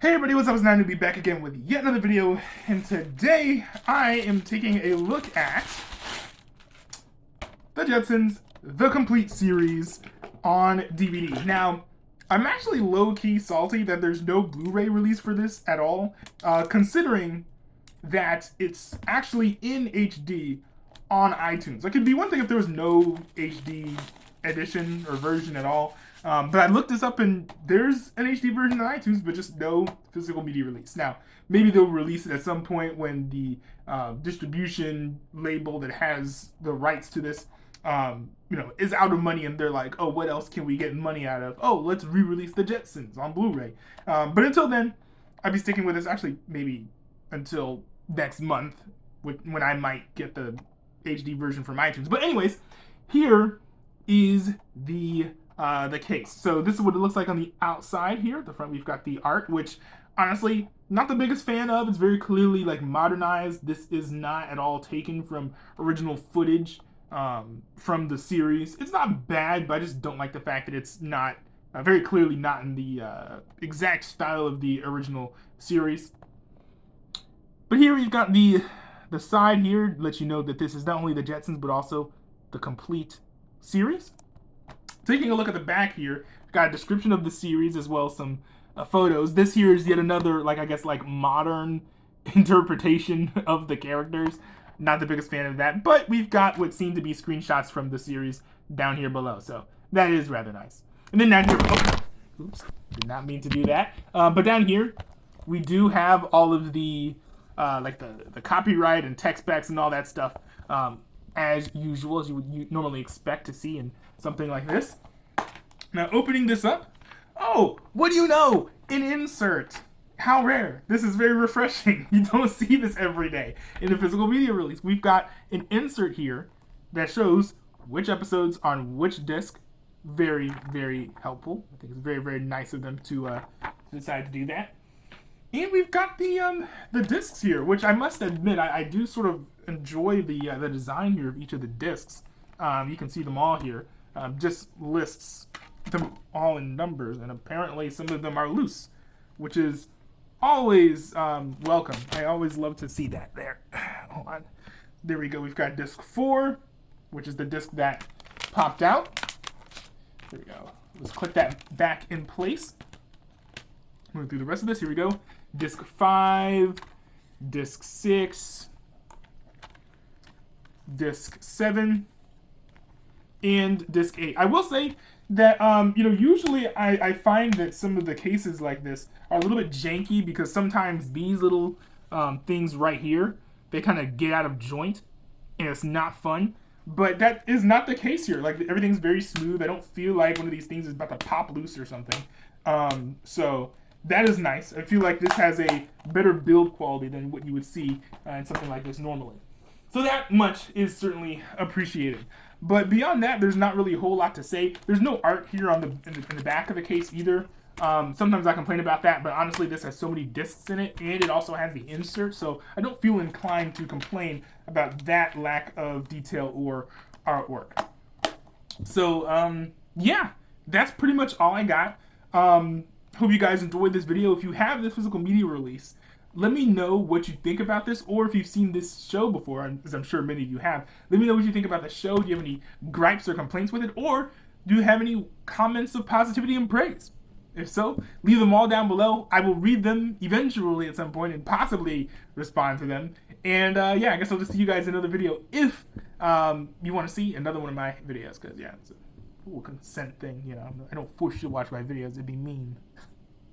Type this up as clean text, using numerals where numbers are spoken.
Hey everybody, what's up? It's Nine to be back again with yet another video, and today I am taking a look at the Jetsons, the complete series on DVD. Now, I'm actually low-key salty that there's no Blu-ray release for this at all, considering that it's actually in HD on iTunes. It could be one thing if there was no HD edition or version at all. But I looked this up and there's an HD version on iTunes, but just no physical media release. Now, maybe they'll release it at some point when the distribution label that has the rights to this, is out of money, and they're like, oh, what else can we get money out of? Oh, let's re-release the Jetsons on Blu-ray. But until then, I'll be sticking with this. Actually, maybe until next month, when I might get the HD version from iTunes. But anyways, here is the case. So this is what it looks like on the outside here. At the front, we've got the art, which honestly, not the biggest fan of. It's very clearly like modernized. This is not at all taken from original footage from the series. It's not bad, but I just don't like the fact that it's not very clearly not in the exact style of the original series. But here we've got the side here to let you know that this is not only the Jetsons, but also the complete series. Taking a look at the back here, got a description of the series as well as some photos. This here is yet another, modern interpretation of the characters. Not the biggest fan of that, but we've got what seem to be screenshots from the series down here below, so that is rather nice. And then down here, oops, did not mean to do that. But down here, we do have all of the the copyright and tech specs and all that stuff, as usual, as you would normally expect to see in something like this. Now, opening this up, oh, what do you know? An insert. How rare. This is very refreshing. You don't see this every day in a physical media release. We've got an insert here that shows which episodes on which disc. Very, very helpful. I think it's very, very nice of them to decide to do that. And we've got the discs here, which I must admit, I do sort of enjoy the design here of each of the discs. You can see them all here. Just lists them all in numbers, and apparently some of them are loose, which is always welcome. I always love to see that. There, hold on. There we go. We've got disc 4, which is the disc that popped out. There we go. Let's click that back in place. Moving through the rest of this. Here we go. Disc 5, disc 6, disc 7, and disc 8. I will say that, usually I find that some of the cases like this are a little bit janky because sometimes these little things right here, they kind of get out of joint and it's not fun. But that is not the case here. Like, everything's very smooth. I don't feel like one of these things is about to pop loose or something. So that is nice. I feel like this has a better build quality than what you would see in something like this normally. So that much is certainly appreciated. But beyond that, there's not really a whole lot to say. There's no art here on in the back of the case either. Sometimes I complain about that, but honestly, this has so many discs in it, and it also has the insert, so I don't feel inclined to complain about that lack of detail or artwork. So, yeah, that's pretty much all I got. Hope you guys enjoyed this video. If you have this physical media release, let me know what you think about this, or if you've seen this show before, as I'm sure many of you have. Let me know what you think about the show. Do you have any gripes or complaints with it, or do you have any comments of positivity and praise? If so, leave them all down below. I will read them eventually at some point and possibly respond to them. And yeah, I guess I'll just see you guys in another video if you want to see another one of my videos, because yeah, it's a cool consent thing. I don't force you to watch my videos. It'd be mean.